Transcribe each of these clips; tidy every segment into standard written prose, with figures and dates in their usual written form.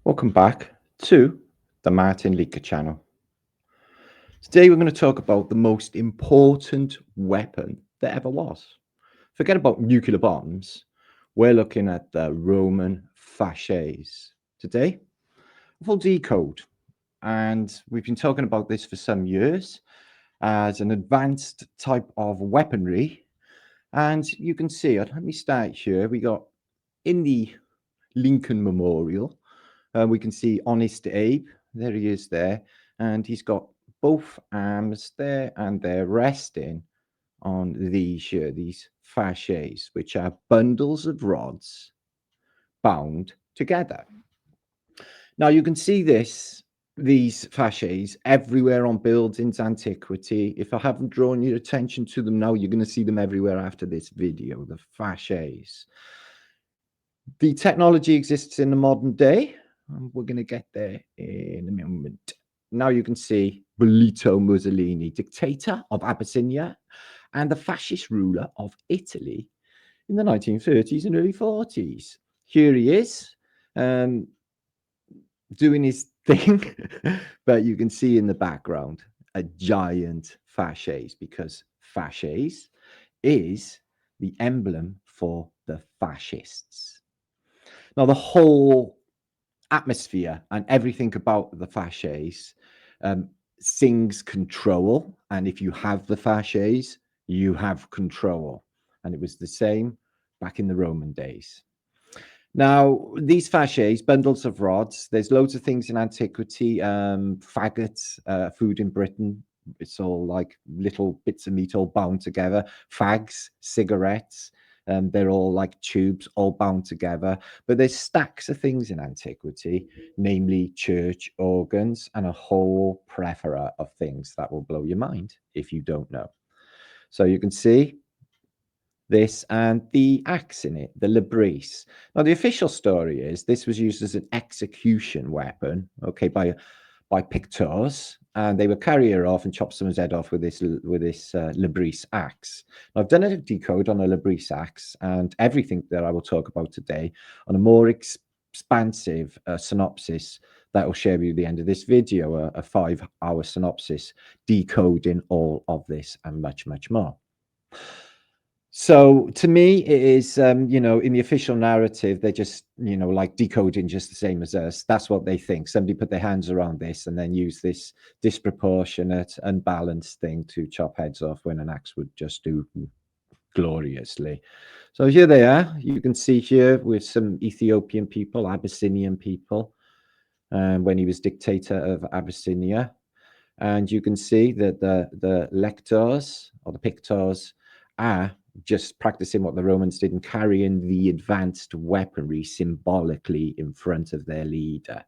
Welcome back to the Martinliedtke channel. Today we're going to talk about the most important weapon that ever was. Forget about nuclear bombs. We're looking at the Roman Fasces. Today, full decode. And we've been talking about this for some years as an advanced type of weaponry. And you can see it. Let me start here. We got in the Lincoln Memorial. We can see Honest Abe, there he is there, and he's got both arms there, and they're resting on these here, these fasces, which are bundles of rods bound together. Now you can see these fasces everywhere on buildings, antiquity. If I haven't drawn your attention to them now, you're going to see them everywhere after this video, the fasces. The technology exists in the modern day. We're going to get there in a moment. Now you can see Benito Mussolini, dictator of Abyssinia and the fascist ruler of Italy in the 1930s and early 40s. Here he is doing his thing, but you can see in the background a giant fasces, because fasces is the emblem for the fascists. Now, the whole atmosphere and everything about the fasces sings control. And if you have the fasces, you have control. And it was the same back in the Roman days. Now, these fasces, bundles of rods, there's loads of things in antiquity, faggots, food in Britain. It's all like little bits of meat all bound together. Fags, cigarettes, they're all like tubes all bound together. But there's stacks of things in antiquity, namely church organs and a whole plethora of things that will blow your mind if you don't know. So you can see this and the axe in it, the labrise. Now, the official story is this was used as an execution weapon, okay, by pictors, and they would carry her off and chop someone's head off with this labrise axe. Now, I've done a decode on a labrise axe and everything that I will talk about today on a more expansive synopsis that will share with you at the end of this video, a 5-hour synopsis decoding all of this and much, much more. So to me, it is, in the official narrative, they're just, like decoding just the same as us. That's what they think. Somebody put their hands around this and then use this disproportionate, unbalanced thing to chop heads off when an axe would just do gloriously. So here they are. You can see here with some Ethiopian people, Abyssinian people, when he was dictator of Abyssinia. And you can see that the lectors or the pictors are just practicing what the Romans did and carrying the advanced weaponry symbolically in front of their leader.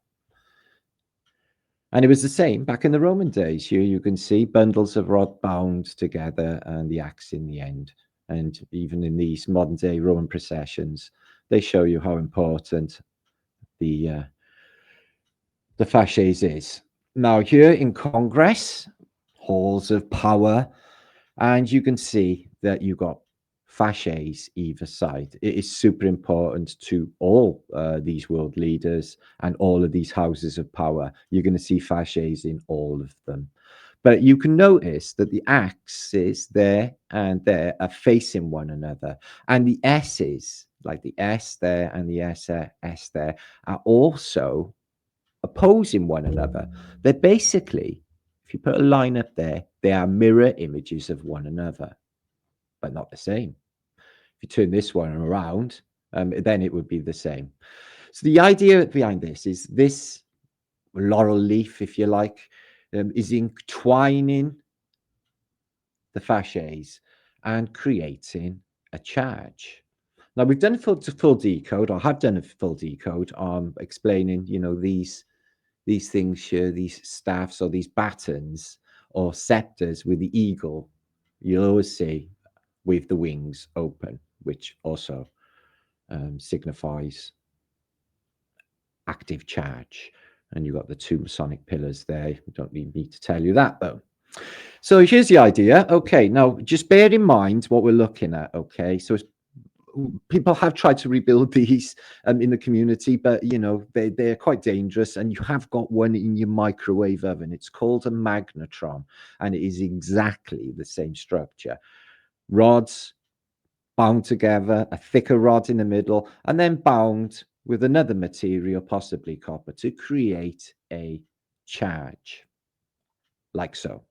And it was the same back in the Roman days. Here you can see bundles of rod bound together and the axe in the end. And even in these modern day Roman processions, they show you how important the fasces is. Now here in Congress, halls of power, and you can see that you've got fasces either side. It is super important to all these world leaders and all of these houses of power. You're going to see fasces in all of them. But you can notice that the axes there and there are facing one another. And the S's, like the S there and the S there, are also opposing one another. They're basically, if you put a line up there, they are mirror images of one another, but not the same. If you turn this one around, then it would be the same. So the idea behind this is this laurel leaf, if you like, is entwining the fasces and creating a charge. Now we've done a full decode, or have done a full decode on explaining, these things here, these staffs or these batons or scepters with the eagle, you'll always see with the wings open, which also signifies active charge. And you've got the two Masonic pillars there. We don't need me to tell you that, though. So here's the idea. Okay, now just bear in mind what we're looking at. Okay, so people have tried to rebuild these in the community, but they're quite dangerous. And you have got one in your microwave oven. It's called a magnetron, and it is exactly the same structure. Rods bound together, a thicker rod in the middle, and then bound with another material, possibly copper, to create a charge, like so.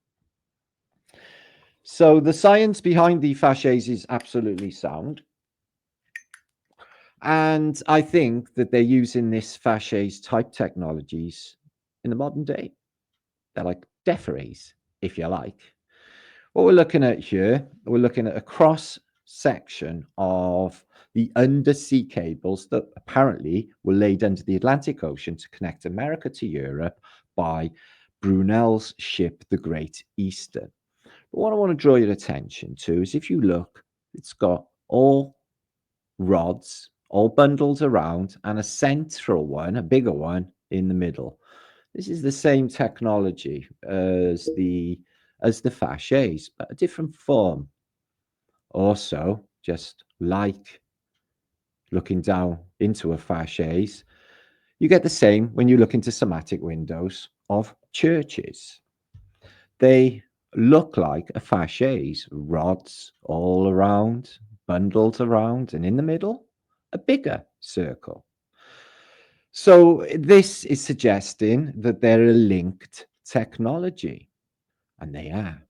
So the science behind the fasces is absolutely sound. And I think that they're using this fasces type technologies in the modern day. They're like deferes, if you like. What we're looking at here, we're looking at a cross section of the undersea cables that apparently were laid under the Atlantic Ocean to connect America to Europe by Brunel's ship, the Great Eastern. But what I want to draw your attention to is if you look, it's got all rods all bundled around and a central one, a bigger one in the middle. This is the same technology as the fasces, but a different form. Also, just like looking down into a fasces, you get the same when you look into somatic windows of churches. They look like a fasces, rods all around, bundled around, and in the middle, a bigger circle. So this is suggesting that they're a linked technology, and they are.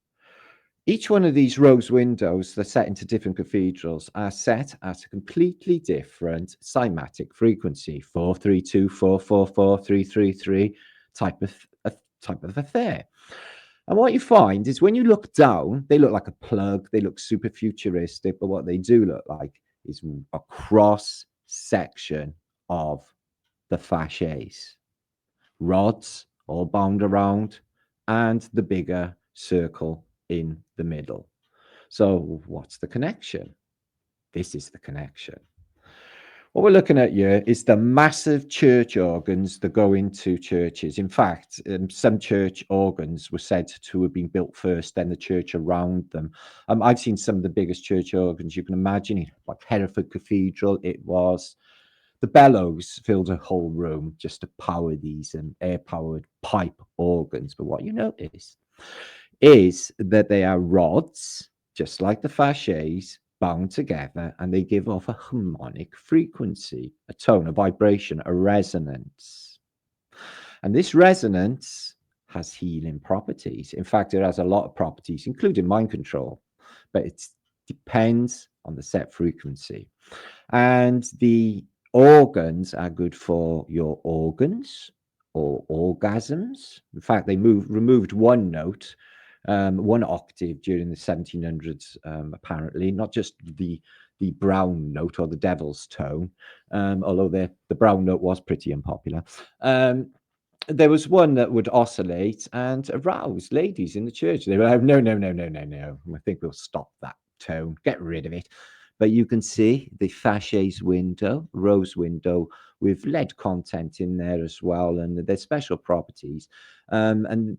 Each one of these rose windows that are set into different cathedrals are set at a completely different cymatic frequency, 432, 444, 333 type of affair. And what you find is when you look down, they look like a plug, they look super futuristic, but what they do look like is a cross section of the fasces, rods all bound around, and the bigger circle in the middle. So what's the connection? This is the connection. What we're looking at here is the massive church organs that go into churches. In fact, some church organs were said to have been built first, then the church around them. I've seen some of the biggest church organs you can imagine, like Hereford Cathedral. It was the bellows filled a whole room just to power these air-powered pipe organs. But what you notice is that they are rods, just like the fasces, bound together, and they give off a harmonic frequency, a tone, a vibration, a resonance. And this resonance has healing properties. In fact, it has a lot of properties, including mind control, but it depends on the set frequency. And the organs are good for your organs or orgasms. In fact, they removed one note, one octave during the 1700s, apparently, not just the brown note or the devil's tone, although the brown note was pretty unpopular. There was one that would oscillate and arouse ladies in the church. They were like, no, no, no, no, no, no. I think we'll stop that tone, get rid of it. But you can see the fasces window, rose window, with lead content in there as well, and there's special properties. And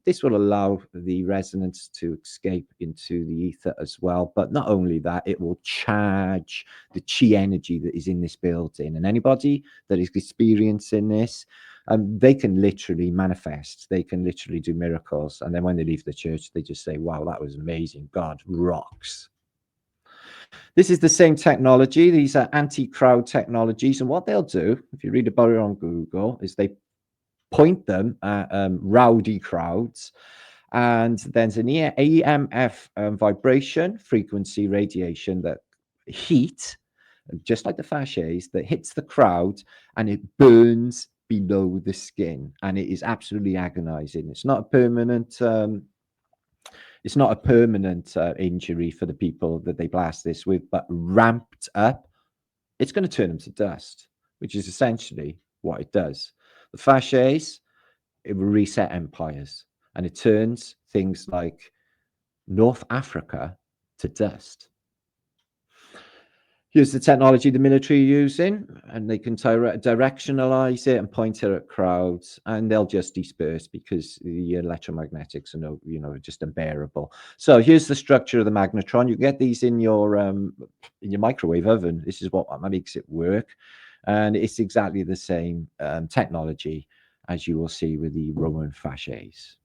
this will allow the resonance to escape into the ether as well. But not only that, it will charge the chi energy that is in this building. And anybody that is experiencing this, they can literally manifest. They can literally do miracles. And then when they leave the church, they just say, wow, that was amazing. God rocks. This is the same technology. These are anti-crowd technologies. And what they'll do, if you read about it on Google, is they point them at rowdy crowds. And there's an EMF vibration, frequency radiation, that heat, just like the fasces, that hits the crowd and it burns below the skin. And it is absolutely agonizing. It's not a permanent injury for the people that they blast this with, but ramped up, it's going to turn them to dust, which is essentially what it does. The fasces, it will reset empires, and it turns things like North Africa to dust. Here's the technology the military are using, and they can directionalize it and point it at crowds, and they'll just disperse because the electromagnetics are just unbearable. So here's the structure of the magnetron. You get these in your microwave oven. This is what makes it work, and it's exactly the same technology as you will see with the Roman Fasces.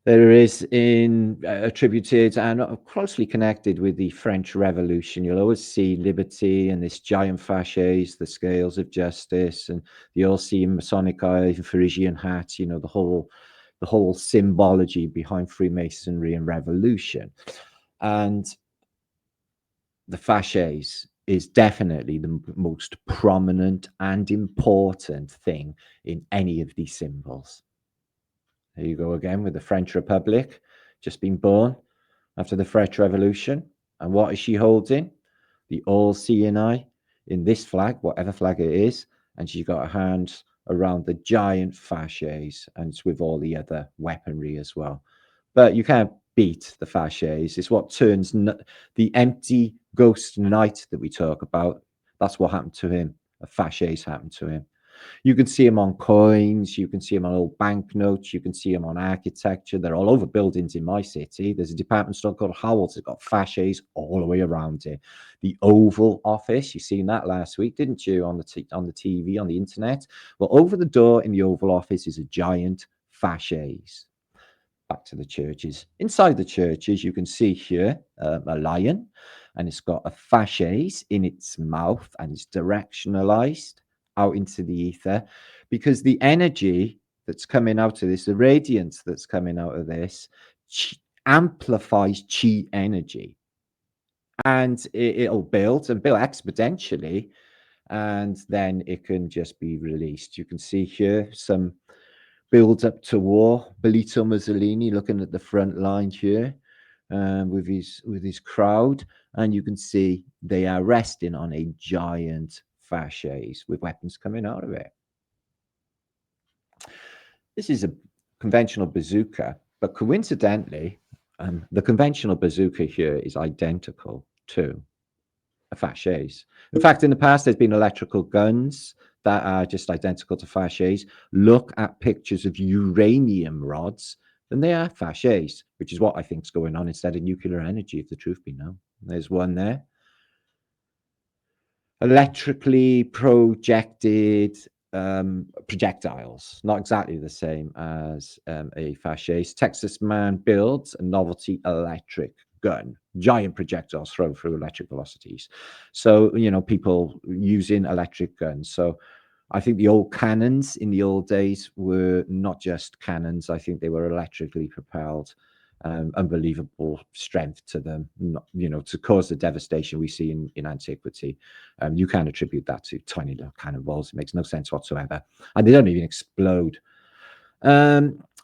There is attributed and closely connected with the French Revolution. You'll always see liberty and this giant fasces, the scales of justice, and you'll see Masonic eye, Parisian hat. The whole symbology behind Freemasonry and revolution. And the fasces is definitely the most prominent and important thing in any of these symbols. There you go again with the French Republic, just been born after the French Revolution. And what is she holding? The all-seeing eye in this flag, whatever flag it is. And she's got her hands around the giant fasces, and it's with all the other weaponry as well. But you can't beat the fasces. It's what turns the empty ghost knight that we talk about. That's what happened to him. A fasces happened to him. You can see them on coins. You can see them on old banknotes. You can see them on architecture. They're all over buildings in my city. There's a department store called Howells. It's got fasces all the way around it. The Oval Office, you seen that last week, didn't you, on the TV, on the internet? Well, over the door in the Oval Office is a giant fasces. Back to the churches. Inside the churches, you can see here a lion, and it's got a fasces in its mouth, and it's directionalized out into the ether, because the energy that's coming out of this, the radiance that's coming out of this, amplifies chi energy, and it'll build exponentially, and then it can just be released. You can see here some build up to war. Benito Mussolini looking at the front line here with his crowd, and you can see they are resting on a giant fasces with weapons coming out of it. This is a conventional bazooka, but coincidentally, the conventional bazooka here is identical to a fasces. In fact, in the past, there's been electrical guns that are just identical to fasces. Look at pictures of uranium rods, and they are fasces, which is what I think is going on instead of nuclear energy, if the truth be known. There's one there. Electrically projected projectiles, not exactly the same as a fasces. Texas man builds a novelty electric gun, giant projectiles thrown through electric velocities. So, people using electric guns. So I think the old cannons in the old days were not just cannons. I think they were electrically propelled. Unbelievable strength to them, to cause the devastation we see in antiquity. You can't attribute that to tiny little cannonballs. It makes no sense whatsoever. And they don't even explode.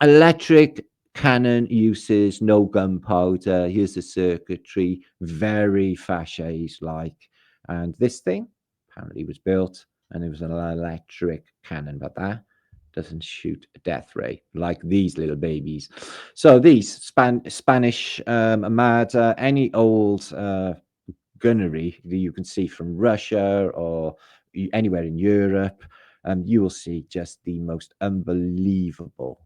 Electric cannon uses no gunpowder. Here's the circuitry, very fasces-like. And this thing apparently was built, and it was an electric cannon, but that doesn't shoot a death ray like these little babies. So these Spanish Armada, any old gunnery that you can see from Russia or anywhere in Europe, you will see just the most unbelievable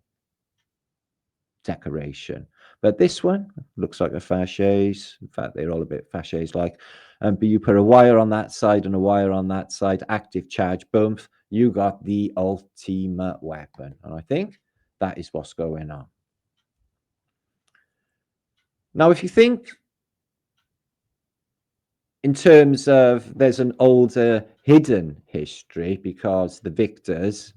decoration. But this one looks like a fasces. In fact, they're all a bit fasces-like. But you put a wire on that side and a wire on that side, active charge, boom, you got the ultimate weapon. And I think that is what's going on. Now, if you think in terms of there's an older hidden history, because the victors,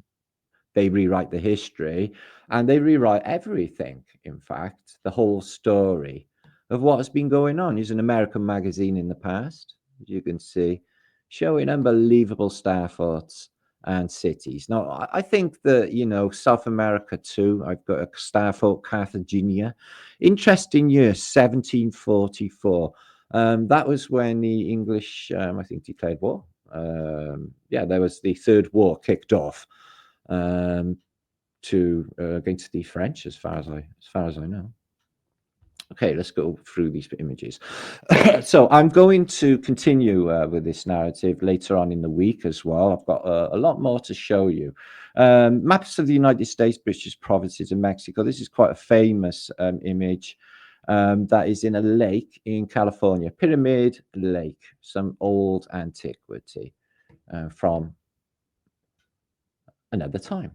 they rewrite the history, and they rewrite everything. In fact, the whole story of what has been going on. Is an American magazine in the past, as you can see, showing unbelievable star forts and cities. Now, I think that, South America too, I've got a star fort, Cartagena. Interesting year, 1744. That was when the English, I think, declared war. There was the Third War kicked off to against the French, as far as I know. Okay, let's go through these images. So I'm going to continue with this narrative later on in the week as well. I've got a lot more to show you. Maps of the United States, British provinces, and Mexico. This is quite a famous image that is in a lake in California, Pyramid Lake, some old antiquity from another time.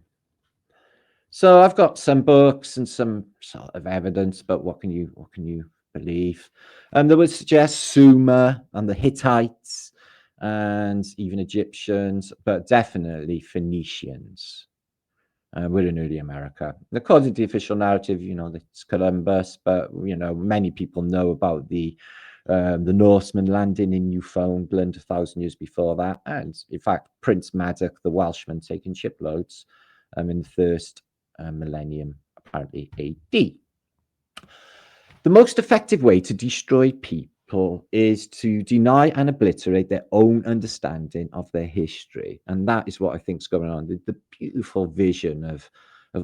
So I've got some books and some sort of evidence, but what can you believe? There would suggest Sumer and the Hittites and even Egyptians, but definitely Phoenicians. We're in early America. According to the official narrative, it's Columbus, but many people know about the Norsemen landing in Newfoundland 1,000 years before that, and in fact, Prince Madoc, the Welshman, taking shiploads in the first millennium, apparently AD. The most effective way to destroy people is to deny and obliterate their own understanding of their history. And that is what I think is going on. The beautiful vision of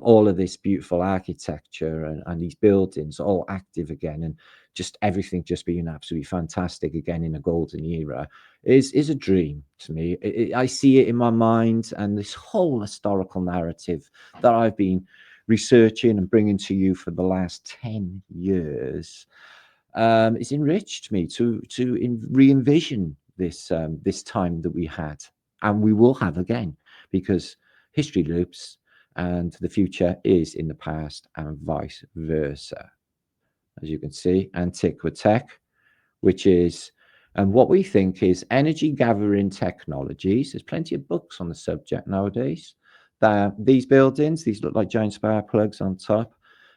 all of this beautiful architecture and these buildings all active again, and just everything just being absolutely fantastic again in a golden era is a dream to me. I see it in my mind, and this whole historical narrative that I've been researching and bringing to you for the last 10 years it's enriched me to re-envision this time that we had and we will have again, because history loops and the future is in the past and vice versa. As you can see, Antiquitech, which is what we think is energy gathering technologies. There's plenty of books on the subject nowadays. These buildings, these look like giant spark plugs on top.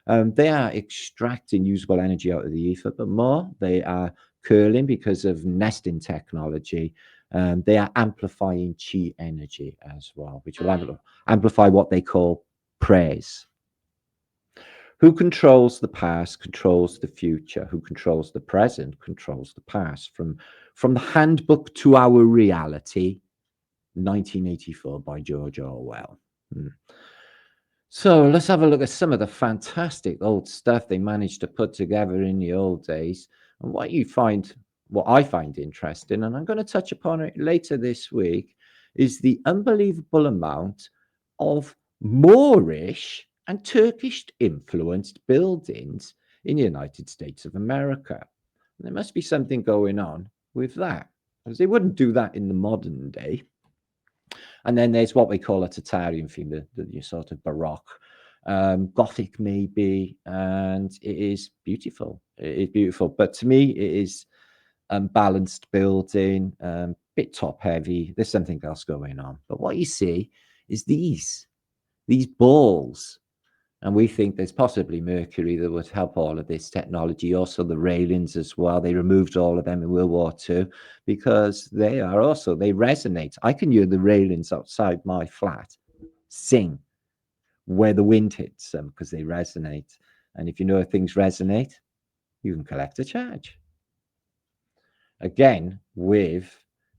They are extracting usable energy out of the ether, but more, they are curling because of nesting technology. They are amplifying chi energy as well, which will amplify what they call praise. Who controls the past controls the future. Who controls the present controls the past. From the Handbook to Our Reality, 1984 by George Orwell. So let's have a look at some of the fantastic old stuff they managed to put together in the old days. And what I find interesting, and I'm going to touch upon it later this week, is the unbelievable amount of Moorish and Turkish influenced buildings in the United States of America. And there must be something going on with that, because they wouldn't do that in the modern day. And then there's what we call a Tatarian theme, the sort of Baroque, Gothic maybe, and it is beautiful. It is beautiful, but to me, it is balanced building, bit top heavy. There's something else going on. But what you see is these balls. And we think there's possibly mercury that would help all of this technology. Also, the railings as well. They removed all of them in World War II because they resonate. I can hear the railings outside my flat sing where the wind hits them because they resonate. And if you know if things resonate, you can collect a charge. Again, with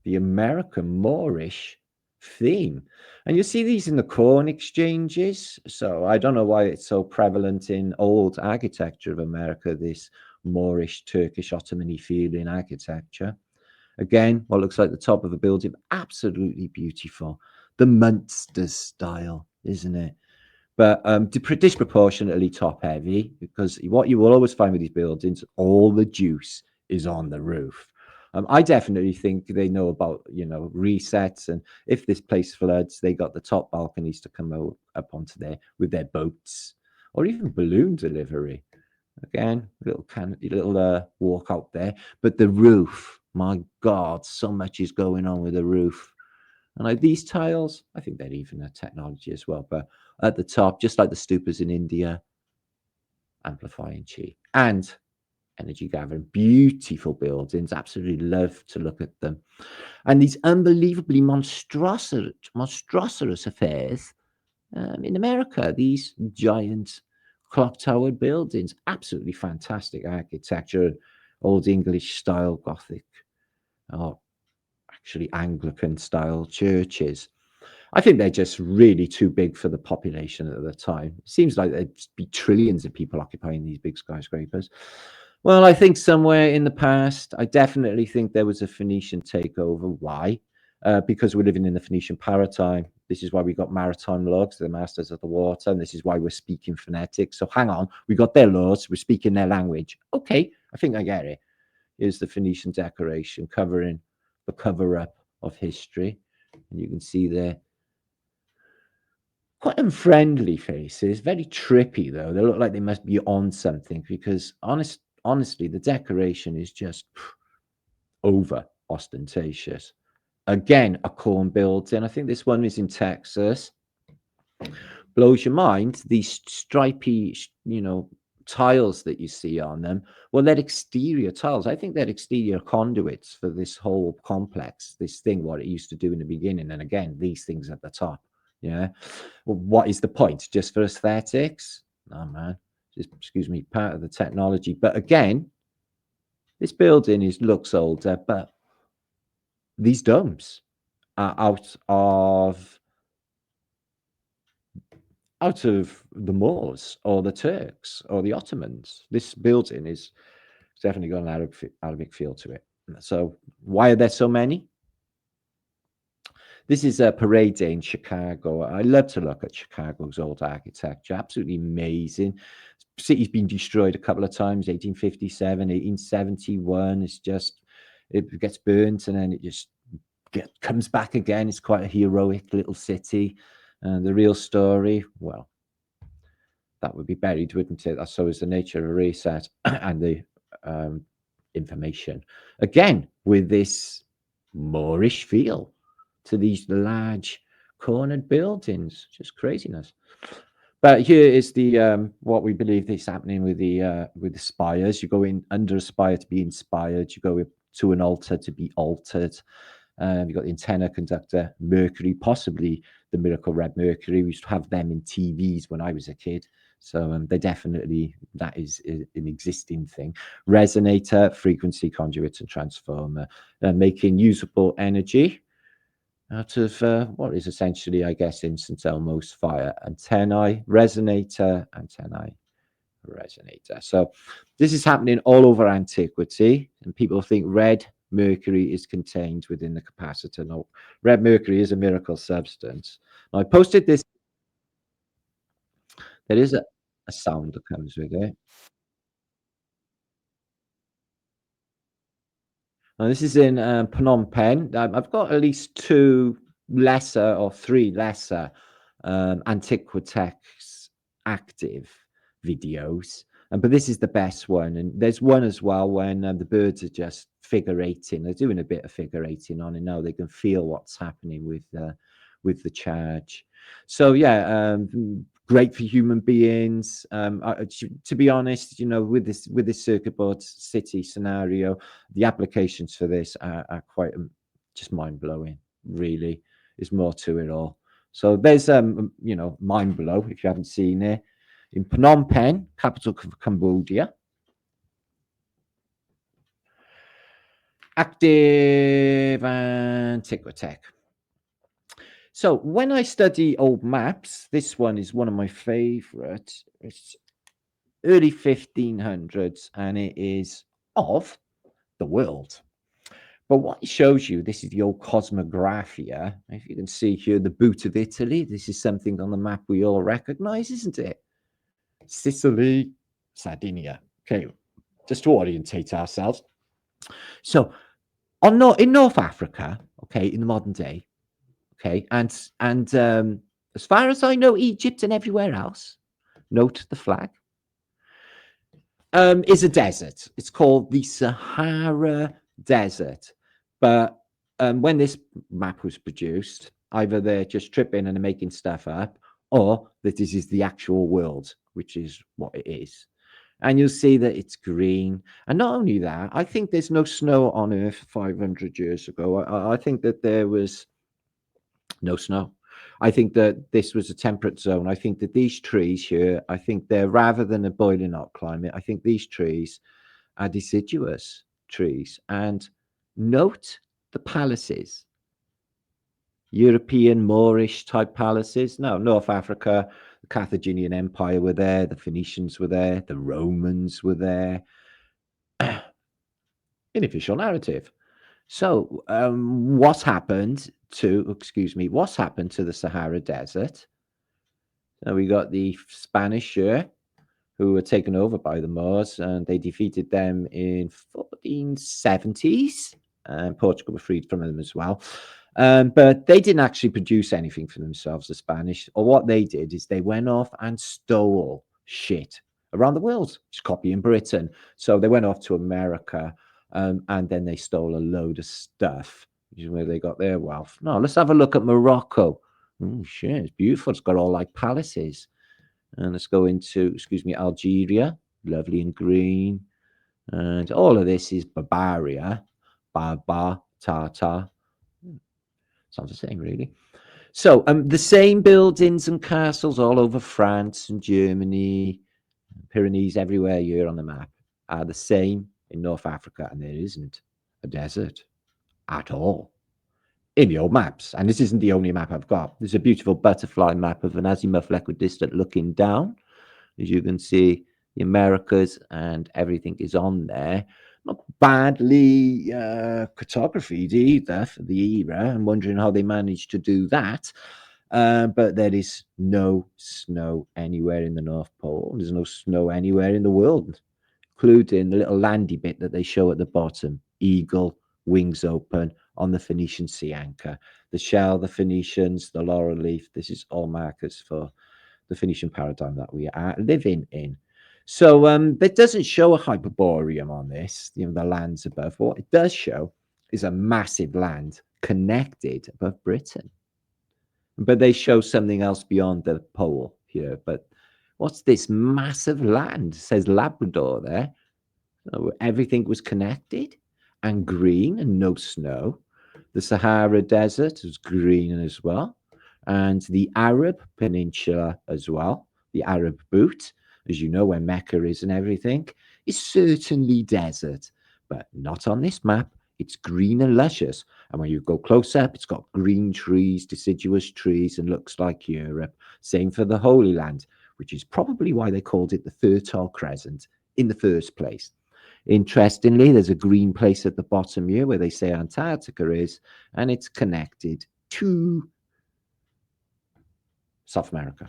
the American Moorish theme. And you see these in the corn exchanges. So I don't know why it's so prevalent in old architecture of America, this Moorish, Turkish, Ottoman feeling architecture. Again, what looks like the top of a building, absolutely beautiful. The Munster style, isn't it? But disproportionately top heavy, because what you will always find with these buildings, all the juice is on the roof. I definitely think they know about, resets, and if this place floods, they got the top balconies to come up onto there with their boats, or even balloon delivery. Again, little walk out there, but the roof, my God, so much is going on with the roof. And like these tiles, I think they're even a technology as well. But at the top, just like the stupas in India, amplifying chi and energy gathering, beautiful buildings. Absolutely love to look at them. And these unbelievably monstrous affairs in America, these giant clock tower buildings, absolutely fantastic architecture, old English style Gothic, or actually Anglican style churches. I think they're just really too big for the population at the time. It seems like there'd be trillions of people occupying these big skyscrapers. Well, I think somewhere in the past, I definitely think there was a Phoenician takeover. Why? Because we're living in the Phoenician paradigm. This is why we got maritime logs, the masters of the water, and this is why we're speaking phonetics. So hang on, we got their laws, we're speaking their language. Okay, I think I get it. Here's the Phoenician decoration covering the cover up of history. And you can see there quite unfriendly faces, very trippy though. They look like they must be on something because honestly, the decoration is just over ostentatious. Again, a corn building. I think this one is in Texas. Blows your mind. These stripy, tiles that you see on them. Well, they're exterior tiles. I think they're exterior conduits for this whole complex. This thing, what it used to do in the beginning, and again, these things at the top. Yeah. Well, what is the point? Just for aesthetics? No, man. Just, excuse me, part of the technology. But again, this building looks older, but these domes are out of the Moors or the Turks or the Ottomans. This building is definitely got an Arabic feel to it. So why are there so many? This is a parade day in Chicago. I love to look at Chicago's old architecture. Absolutely amazing. City's been destroyed a couple of times, 1857, 1871. It's just, it gets burnt and then it just comes back again. It's quite a heroic little city. And the real story, well, that would be buried, wouldn't it? So is the nature of a reset and the information. Again, with this Moorish feel to these large cornered buildings, just craziness. But here is the what we believe is happening with the spires. You go in under a spire to be inspired. You go to an altar to be altered. You've got the antenna, conductor, Mercury, possibly the miracle red Mercury. We used to have them in TVs when I was a kid. So they definitely, that is an existing thing. Resonator, frequency conduit and transformer, making usable energy out of what is essentially, I guess, in St. Elmo's fire. Antennae, resonator, antennae, resonator. So this is happening all over antiquity, and people think red mercury is contained within the capacitor. No, red mercury is a miracle substance. Now, I posted this. There is a sound that comes with it. Now, this is in Phnom Penh. I've got at least two lesser or three lesser Antiquitechs active videos. But this is the best one. And there's one as well when the birds are just figure eighting. They're doing a bit of figure eighting on it now. They can feel what's happening with the charge. So yeah, great for human beings. To be honest, with this circuit board city scenario, the applications for this are quite just mind blowing. Really, there's more to it all. So there's mind blow if you haven't seen it in Phnom Penh, capital of Cambodia. Active Antiquitech. So when I study old maps, this one is one of my favorite. It's early 1500s and it is of the world. But what it shows you, this is the old Cosmographia. If you can see here, the boot of Italy. This is something on the map we all recognize, isn't it? Sicily, Sardinia. Okay, just to orientate ourselves. So in North Africa, okay, in the modern day, okay, and as far as I know, Egypt and everywhere else, note the flag, is a desert. It's called the Sahara Desert. But when this map was produced, either they're just tripping and making stuff up, or that this is the actual world, which is what it is. And you'll see that it's green. And not only that, I think there's no snow on Earth 500 years ago. I think that there was no snow. I think that this was a temperate zone. I think that these trees here, I think they're rather than a boiling hot climate, I think these trees are deciduous trees. And note the palaces, European Moorish type palaces. No, North Africa, the Carthaginian Empire were there, the Phoenicians were there, the Romans were there. in official narrative. So, what's happened to the Sahara Desert? So we got the Spanish here, who were taken over by the Moors, and they defeated them in 1470s. And Portugal were freed from them as well. But they didn't actually produce anything for themselves, the Spanish. Or what they did is they went off and stole shit around the world, just copying Britain. So they went off to America, and then they stole a load of stuff, which is where they got their wealth. No, let's have a look at Morocco. Oh, shit, it's beautiful. It's got all like palaces. And let's go into, Algeria, lovely and green. And all of this is Barbaria, Barbar, Tartar. Sounds the same, really. So, the same buildings and castles all over France and Germany, Pyrenees, everywhere here on the map are the same in North Africa, and there isn't a desert at all in the old maps. And this isn't the only map I've got. There's a beautiful butterfly map of an azimuth equidistant looking down. As you can see, the Americas and everything is on there. Not badly cartographied either for the era. I'm wondering how they managed to do that. But there is no snow anywhere in the North Pole. There's no snow anywhere in the world, including the little landy bit that they show at the bottom. Eagle, wings open on the Phoenician sea anchor. The shell, the Phoenicians, the laurel leaf. This is all markers for the Phoenician paradigm that we are living in. So it doesn't show a hyperborean on this, the lands above. What it does show is a massive land connected above Britain. But they show something else beyond the pole here. But what's this massive land? It says Labrador there. So everything was connected and green and no snow. The Sahara Desert is green as well. And the Arab Peninsula as well, the Arab Boot, as you know, where Mecca is and everything, is certainly desert, but not on this map. It's green and luscious. And when you go close up, it's got green trees, deciduous trees, and looks like Europe. Same for the Holy Land, which is probably why they called it the Fertile Crescent in the first place. Interestingly, there's a green place at the bottom here where they say Antarctica is, and it's connected to South America.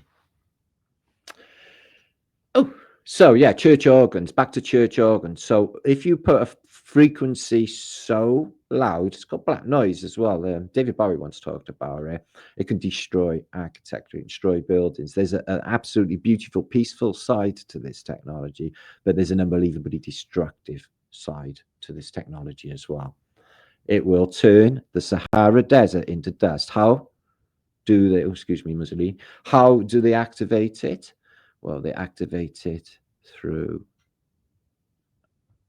Oh, so yeah, church organs, back to church organs. So if you put a frequency so loud, it's got black noise as well. David Bowie once talked about it. It can destroy architecture, destroy buildings. There's an absolutely beautiful, peaceful side to this technology, but there's an unbelievably destructive side to this technology as well. It will turn the Sahara Desert into dust. How do they, Mussolini, how do they activate it? Well, they activate it through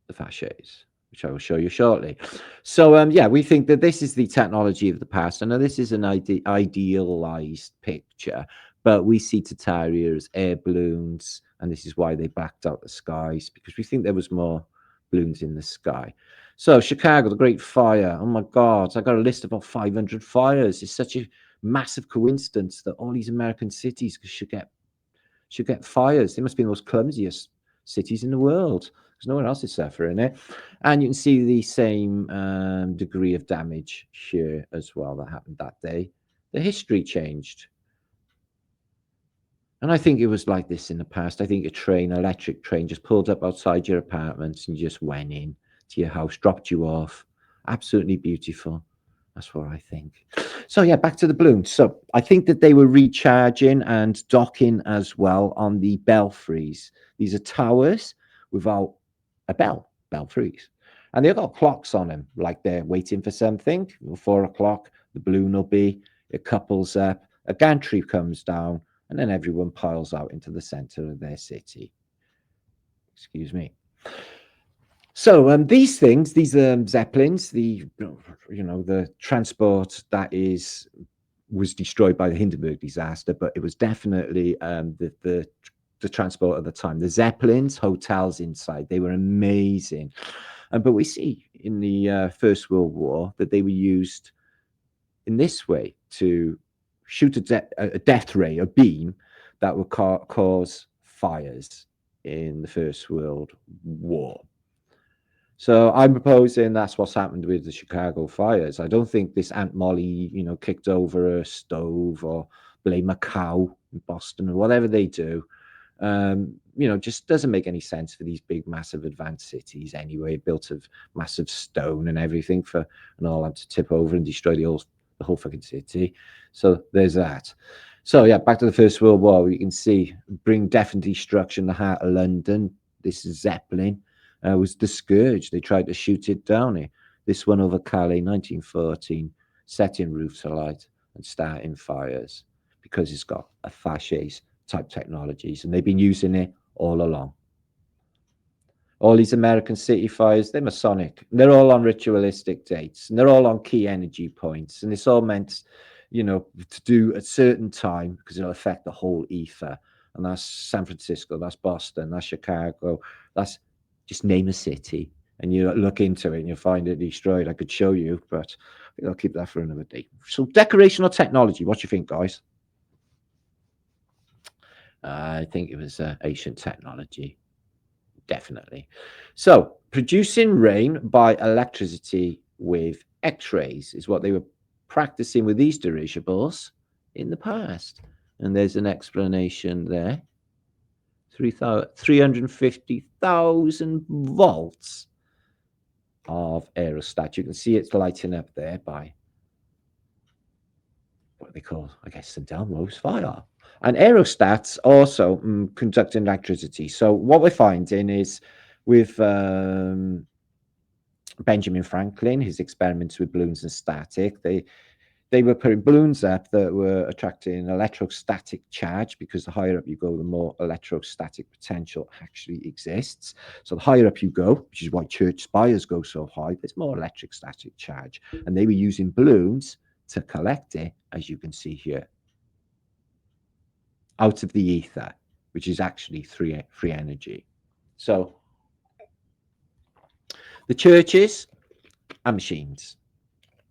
the Fasces, which I will show you shortly. So, yeah, we think that this is the technology of the past. I know this is an idealized picture, but we see Tataria as air balloons, and this is why they blacked out the skies, because we think there was more balloons in the sky. So, Chicago, the Great Fire. Oh my God, I got a list of about 500 fires. It's such a massive coincidence that all these American cities should get fires. They must be the most clumsiest cities in the world because no one else is suffering it. And you can see the same degree of damage here as well that happened that day. The history changed. And I think it was like this in the past. I think electric train, just pulled up outside your apartments and you just went in to your house, dropped you off. Absolutely beautiful. That's what I think. So yeah, back to the balloons. So I think that they were recharging and docking as well on the belfries. These are towers without a belfries. And they've got clocks on them, like they're waiting for something. 4 o'clock, the balloon will be, it couples up, a gantry comes down, and then everyone piles out into the center of their city. Excuse me. So these things, these zeppelins, the transport that was destroyed by the Hindenburg disaster, but it was definitely the transport at the time. The zeppelins, hotels inside, they were amazing. But we see in the First World War that they were used in this way to shoot a death ray, a beam that would cause fires in the First World War. So I'm proposing that's what's happened with the Chicago fires. I don't think this Aunt Molly, kicked over a stove or blame a cow in Boston or whatever they do. Just doesn't make any sense for these big, massive, advanced cities anyway, built of massive stone and everything for an all to tip over and destroy the whole fucking city. So there's that. So yeah, back to the First World War. You can see bring death and destruction in the heart of London. This Zeppelin was the scourge. They tried to shoot it down here. This one over Calais, 1914, setting roofs alight and starting fires because it's got a fascist type technologies, and they've been using it all along. All these American city fires, they're Masonic. They're all on ritualistic dates, and they're all on key energy points, and it's all meant, to do at certain time because it'll affect the whole ether. And that's San Francisco, that's Boston, that's Chicago, that's just name a city, and you look into it and you'll find it destroyed. I could show you, but I think I'll keep that for another day. So decoration or technology, what do you think, guys? I think it was ancient technology, definitely. So, producing rain by electricity with X-rays is what they were practicing with these dirigibles in the past. And there's an explanation there. 350,000 volts of aerostat. You can see it's lighting up there by what they call, I guess, St. Elmo's fire. And aerostats also conduct electricity. So what we're finding is with Benjamin Franklin, his experiments with balloons and static, they were putting balloons up that were attracting electrostatic charge, because the higher up you go, the more electrostatic potential actually exists. So the higher up you go, which is why church spires go so high, there's more electrostatic charge. And they were using balloons to collect it, as you can see here, out of the ether, which is actually free energy. So the churches are machines.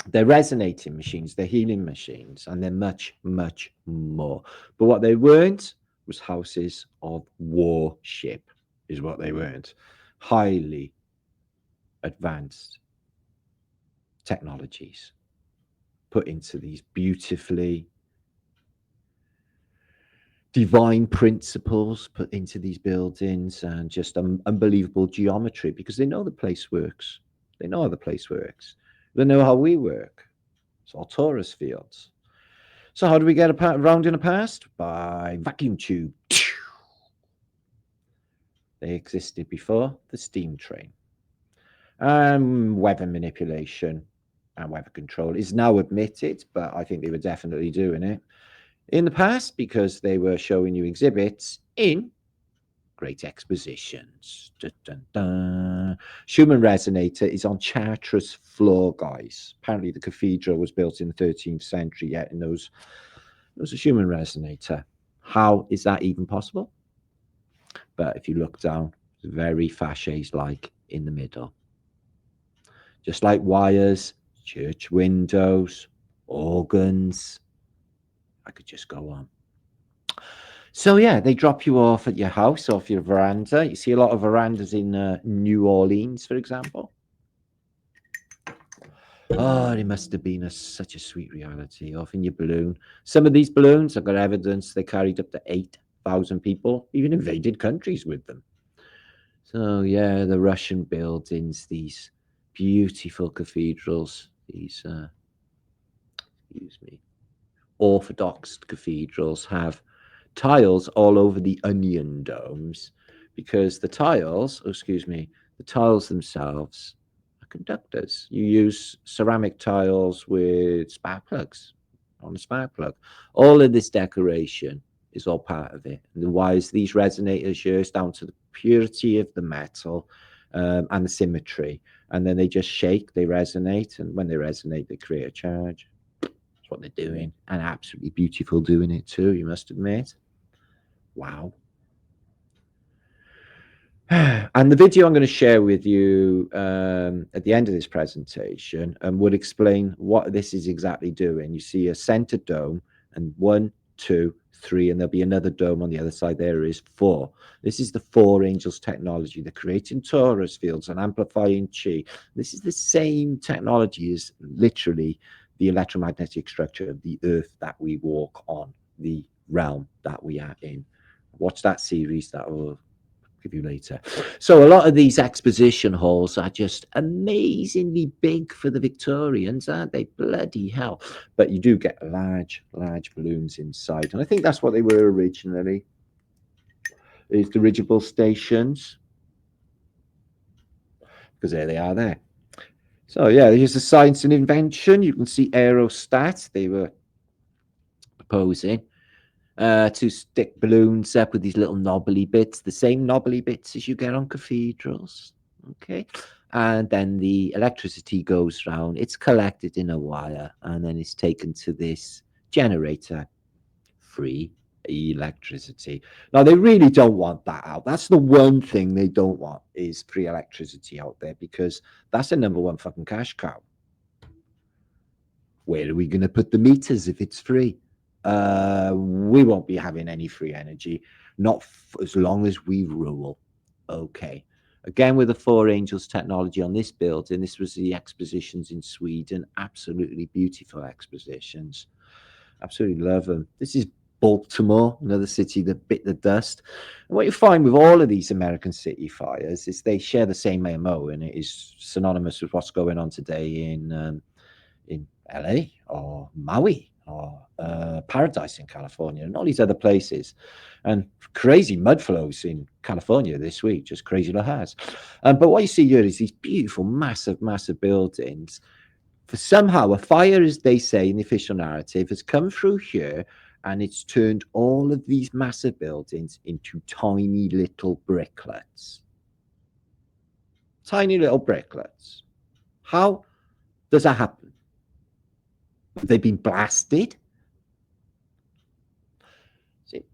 They're resonating machines, they're healing machines, and they're much, much more. But what they weren't was houses of worship, is what they weren't. Highly advanced technologies put into these beautifully divine principles put into these buildings, and just unbelievable geometry, because they know the place works. They know how the place works. They know how we work. It's all torus fields. So how do we get around in the past? By vacuum tube. They existed before the steam train. Weather manipulation and weather control is now admitted, but I think they were definitely doing it in the past because they were showing you exhibits in great expositions. Dun, dun, dun. Schumann resonator is on Chartres floor, guys. Apparently the cathedral was built in the 13th century, yet in those it was a Schumann resonator. How is that even possible? But if you look down, it's very Fasces-like in the middle. Just like wires, church windows, organs. I could just go on. So yeah, they drop you off at your house, off your veranda. You see a lot of verandas in New Orleans, for example. Oh, it must have been such a sweet reality, off in your balloon. Some of these balloons, I've got evidence they carried up to 8,000 people, even invaded countries with them. So yeah, the Russian buildings, these beautiful cathedrals, these Orthodox cathedrals have tiles all over the onion domes, because the tiles themselves are conductors. You use ceramic tiles with spark plugs on a spark plug. All of this decoration is all part of it. And the wires, these resonators here, is down to the purity of the metal and the symmetry. And then they just shake, they resonate, and when they resonate, they create a charge. That's what they're doing, and absolutely beautiful doing it too, you must admit. Wow. And the video I'm going to share with you at the end of this presentation would explain what this is exactly doing. You see a center dome and 1, 2, 3, and there'll be another dome on the other side. There is 4. This is the 4 angels technology. They're creating torus fields and amplifying chi. This is the same technology as literally the electromagnetic structure of the earth that we walk on, the realm that we are in. Watch that series. That will give you later. So a lot of these exposition halls are just amazingly big for the Victorians, aren't they? Bloody hell. But you do get large balloons inside. And I think that's what they were originally, is dirigible stations. Because there they are there. So yeah, here's the science and invention. You can see aerostat. They were proposing to stick balloons up with these little knobbly bits, the same knobbly bits as you get on cathedrals. Okay. And then the electricity goes round, it's collected in a wire, and then it's taken to this generator. Free electricity. Now, they really don't want that out. That's the one thing they don't want, is free electricity out there, because that's the number one fucking cash cow. Where are we going to put the meters if it's free? We won't be having any free energy, not as long as we rule. Okay. Again, with the 4 angels technology on this building, this was the expositions in Sweden. Absolutely beautiful expositions. Absolutely love them. This is Baltimore, another city that bit the dust. And what you find with all of these American city fires is they share the same MO, and it is synonymous with what's going on today in LA or Maui or Paradise in California and all these other places, and crazy mud flows in California this week, just crazy lahars. But what you see here is these beautiful, massive buildings. For somehow a fire, as they say in the official narrative, has come through here, and it's turned all of these massive buildings into tiny little bricklets. Tiny little bricklets. How does that happen? Have they been blasted? See,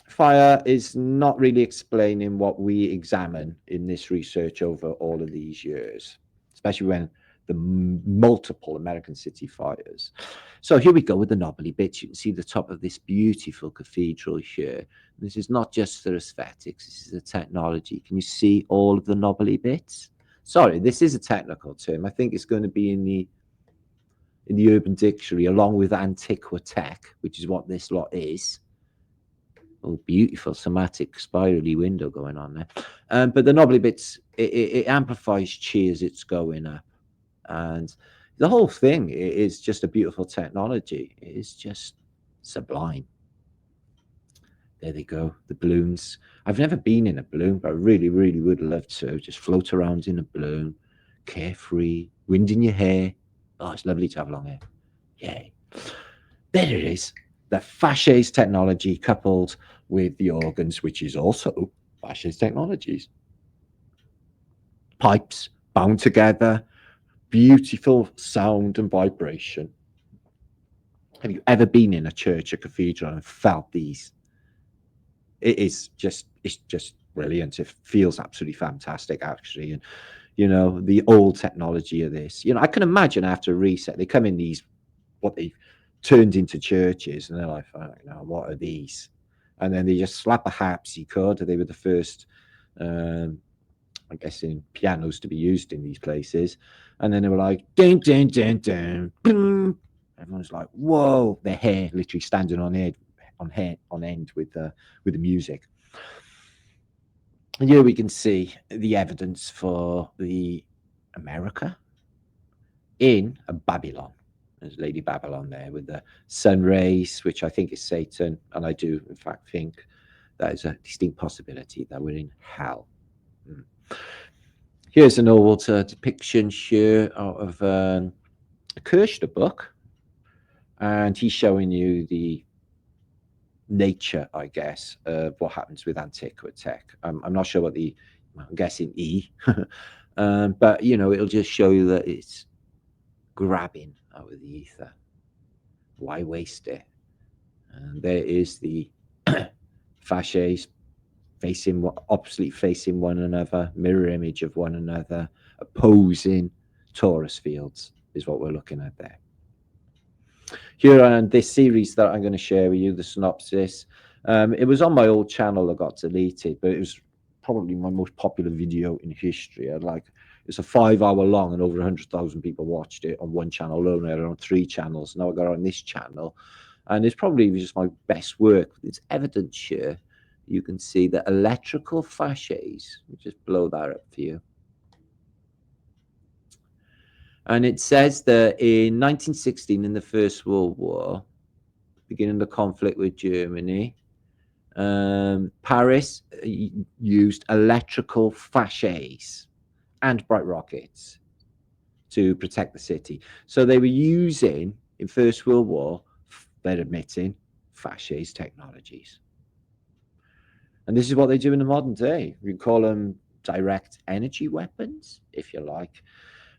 fire is not really explaining what we examine in this research over all of these years, especially when the multiple American city fires. So here we go with the knobbly bits. You can see the top of this beautiful cathedral here. This is not just for aesthetics, this is a technology. Can you see all of the knobbly bits? Sorry, this is a technical term. I think it's going to be in the Urban Dictionary, along with Antiquitech, which is what this lot is. Oh, beautiful somatic spirally window going on there. But the knobbly bits, it amplifies chi as it's going up. And the whole thing is just a beautiful technology. It is just sublime. There they go, the balloons. I've never been in a balloon, but I really would love to just float around in a balloon, carefree, wind in your hair. Oh, it's lovely to have long hair. Yay. There it is. The Fasces technology coupled with the organs, which is also Fasces technologies. Pipes bound together, beautiful sound and vibration. Have you ever been in a church or cathedral and felt these? It's just brilliant. It feels absolutely fantastic, actually. And the old technology of this, I can imagine after a reset, they come in these, what they turned into churches, and they're like, oh, what are these? And then they just slap a harpsichord. They were the first, I guess, in pianos to be used in these places. And then they were like, ding, ding, ding, ding, boom. Everyone's like, whoa, their hair literally standing on end with the music. And here we can see the evidence for the America in Babylon. There's Lady Babylon there with the sun rays, which I think is Satan. And I do, in fact, think that is a distinct possibility that we're in hell. Here's an old depiction here of a Kirchner book. And he's showing you the nature, I guess, of what happens with Antiquitech. I'm not sure what I'm guessing E. But, it'll just show you that it's grabbing out of the ether. Why waste it? And there is the Fasces oppositely facing one another, mirror image of one another, opposing torus fields is what we're looking at there. Here on this series that I'm going to share with you, the synopsis, it was on my old channel that got deleted, but it was probably my most popular video in history. It's a 5 hour long and over 100,000 people watched it on one channel alone. I had it on 3 channels. Now I got it on this channel, and it's probably just my best work. It's evidence here. You can see the electrical fasces. Let me just blow that up for you. And it says that in 1916, in the First World War, beginning the conflict with Germany, Paris used electrical fasces and bright rockets to protect the city. So they were using, in First World War, they're admitting, fasces technologies. And this is what they do in the modern day. We call them direct energy weapons, if you like.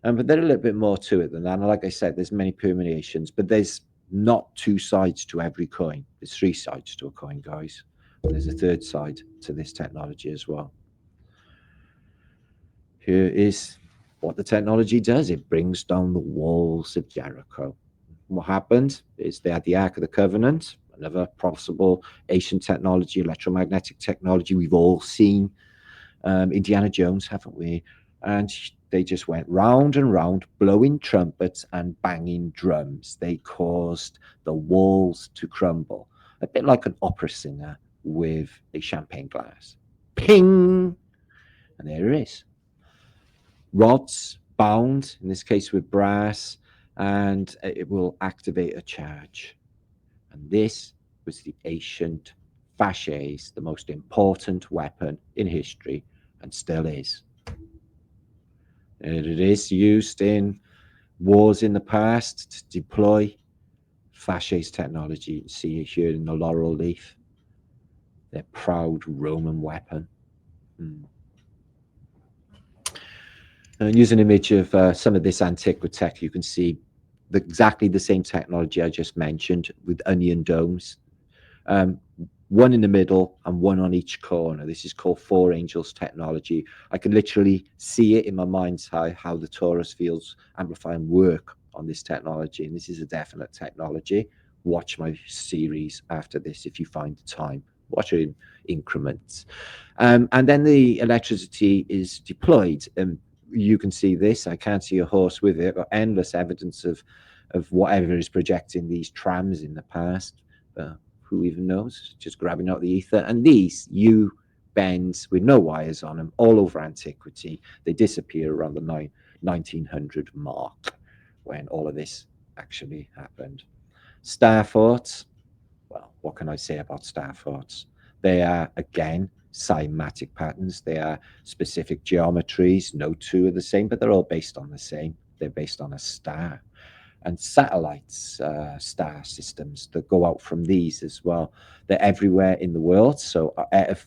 But there's a little bit more to it than that. And like I said, there's many permutations, but there's not 2 sides to every coin. There's 3 sides to a coin, guys. And there's a 3rd side to this technology as well. Here is what the technology does. It brings down the walls of Jericho. What happened is they had the Ark of the Covenant, another possible ancient technology, electromagnetic technology we've all seen. Indiana Jones, haven't we? And they just went round and round, blowing trumpets and banging drums. They caused the walls to crumble, a bit like an opera singer with a champagne glass. Ping! And there it is. Rods bound, in this case with brass, and it will activate a charge. And this was the ancient fasces, the most important weapon in history, and still is. And it is used in wars in the past to deploy fasces technology. You see it here in the laurel leaf, their proud Roman weapon. And use an image of some of this Antiquitech. You can see exactly the same technology I just mentioned with onion domes. One in the middle and one on each corner. This is called 4 angels technology. I can literally see it in my mind's eye how the torus fields amplifying work on this technology. And this is a definite technology. Watch my series after this if you find the time. Watch it in increments. And then the electricity is deployed. You can see this. I can't see a horse with it. I've got endless evidence of whatever is projecting these trams in the past. Who even knows? Just grabbing out the ether. And these U-bends with no wires on them all over antiquity. They disappear around the 1900 mark when all of this actually happened. Star forts. Well, what can I say about star forts? They are, again, cymatic patterns. They are specific geometries. No 2 are the same, but they're all based on the same. They're based on a star. And satellites, star systems that go out from these as well. They're everywhere in the world. So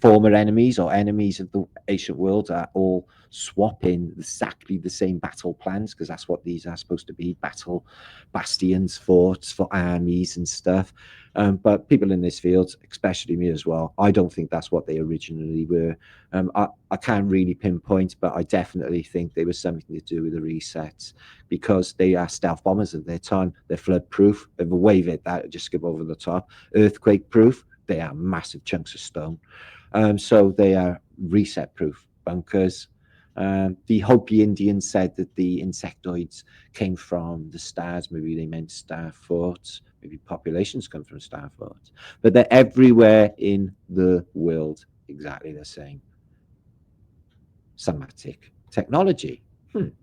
former enemies or enemies of the ancient world are all swapping exactly the same battle plans, because that's what these are supposed to be, battle bastions, forts for armies and stuff. But people in this field, especially me as well, I don't think that's what they originally were. I can't really pinpoint, but I definitely think they were something to do with the resets, because they are stealth bombers of their time. They're flood proof. If a wave hit that, just skip over the top. Earthquake proof. They are massive chunks of stone. So they are reset proof bunkers. The Hopi Indians said that the insectoids came from the stars. Maybe they meant star forts. Maybe populations come from star forts. But they're everywhere in the world, exactly the same. Somatic technology. And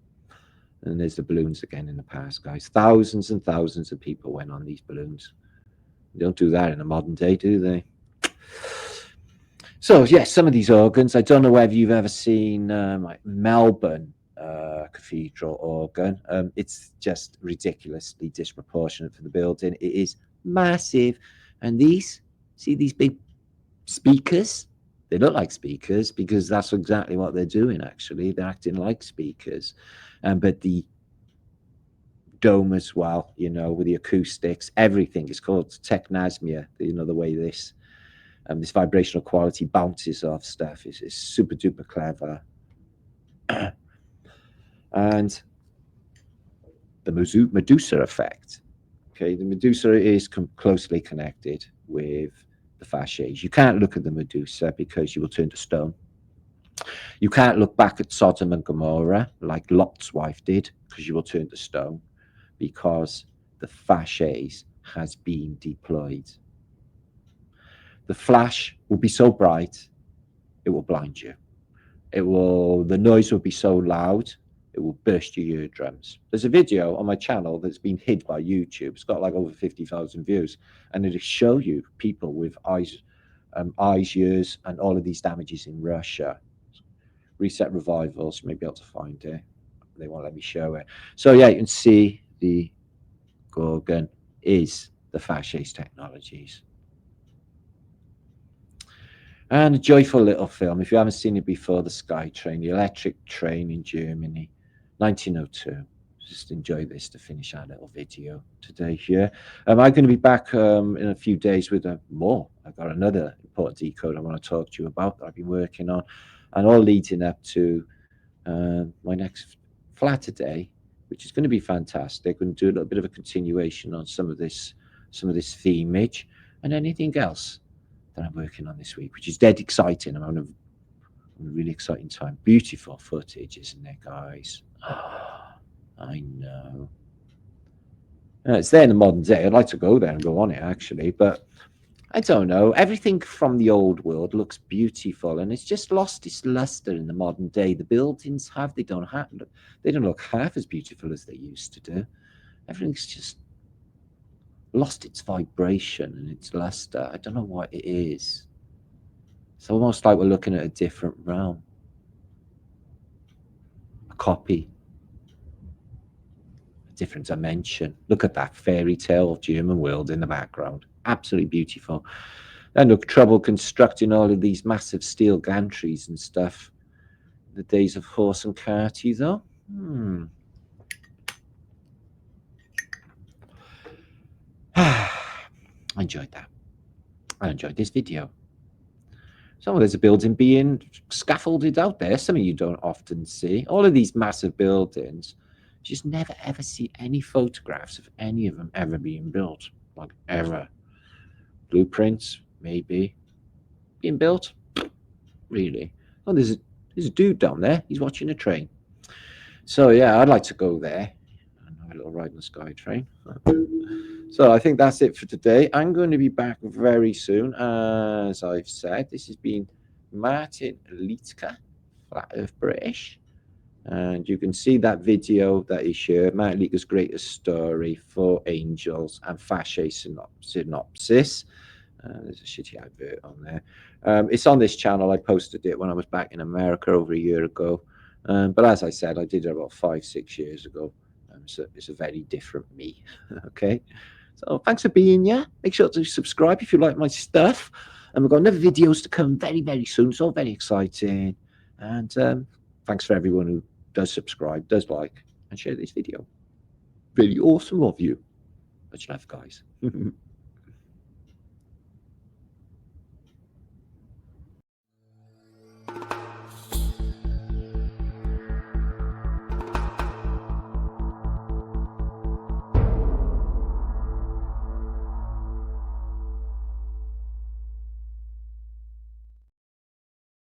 there's the balloons again in the past, guys. Thousands and thousands of people went on these balloons. They don't do that in a modern day, do they? So, yes, some of these organs, I don't know whether you've ever seen like Melbourne Cathedral organ. It's just ridiculously disproportionate for the building. It is massive. And see these big speakers? They look like speakers because that's exactly what they're doing, actually. They're acting like speakers. But the dome as well, with the acoustics, everything is called technasmia. The way this vibrational quality bounces off stuff is super duper clever. And the Medusa effect. Okay, the medusa is closely connected with the fasces. You can't look at the medusa because you will turn to stone. You can't look back at Sodom and Gomorrah like Lot's wife did because you will turn to stone, because the fasces has been deployed. The flash will be so bright, it will blind you. The noise will be so loud, it will burst your eardrums. There's a video on my channel that's been hid by YouTube. It's got like over 50,000 views, and it'll show you people with eyes, ears, and all of these damages in Russia. Reset Revivals, you may be able to find it. They won't let me show it. So yeah, you can see the Gorgon is the Fasces technologies. And a joyful little film. If you haven't seen it before, The Sky Train, the electric train in Germany, 1902. Just enjoy this to finish our little video today here. I'm going to be back in a few days with more. I've got another important decode I want to talk to you about that I've been working on, and all leading up to my next flat today, which is going to be fantastic. We're going to do a little bit of a continuation on some of this themage and anything else that I'm working on this week, which is dead exciting. I'm having a really exciting time. Beautiful footage, isn't it, guys? I know. It's there in the modern day. I'd like to go there and go on it, actually, but I don't know. Everything from the old world looks beautiful, and it's just lost its luster in the modern day. The buildings they don't look half as beautiful as they used to do. Everything's just lost its vibration and its luster. I don't know what it is. It's almost like we're looking at a different realm, a copy, a different dimension. Look at that fairy tale of German world in the background. Absolutely beautiful. And look, trouble constructing all of these massive steel gantries and stuff. The days of horse and carty, though. I enjoyed that. I enjoyed this video. So there's a building being scaffolded out there, something you don't often see. All of these massive buildings, you just never ever see any photographs of any of them ever being built, like ever. Blueprints, maybe. Being built? Really? Oh, there's a dude down there. He's watching a train. So yeah, I'd like to go there and have a little ride on the Sky Train. So I think that's it for today. I'm going to be back very soon. As I've said, this has been martinliedtke, Flat Earth British. And you can see that video that he shared, Martinliedtke's greatest story for angels and Fasces synopsis. There's a shitty advert on there. It's on this channel. I posted it when I was back in America over a year ago. But as I said, I did it about 5-6 years ago. So it's a very different me. Okay. So thanks for being here. Make sure to subscribe if you like my stuff. And we've got another videos to come very, very soon. It's all very exciting. And thanks for everyone who does subscribe, does like, and share this video. Really awesome of you. Much love, guys.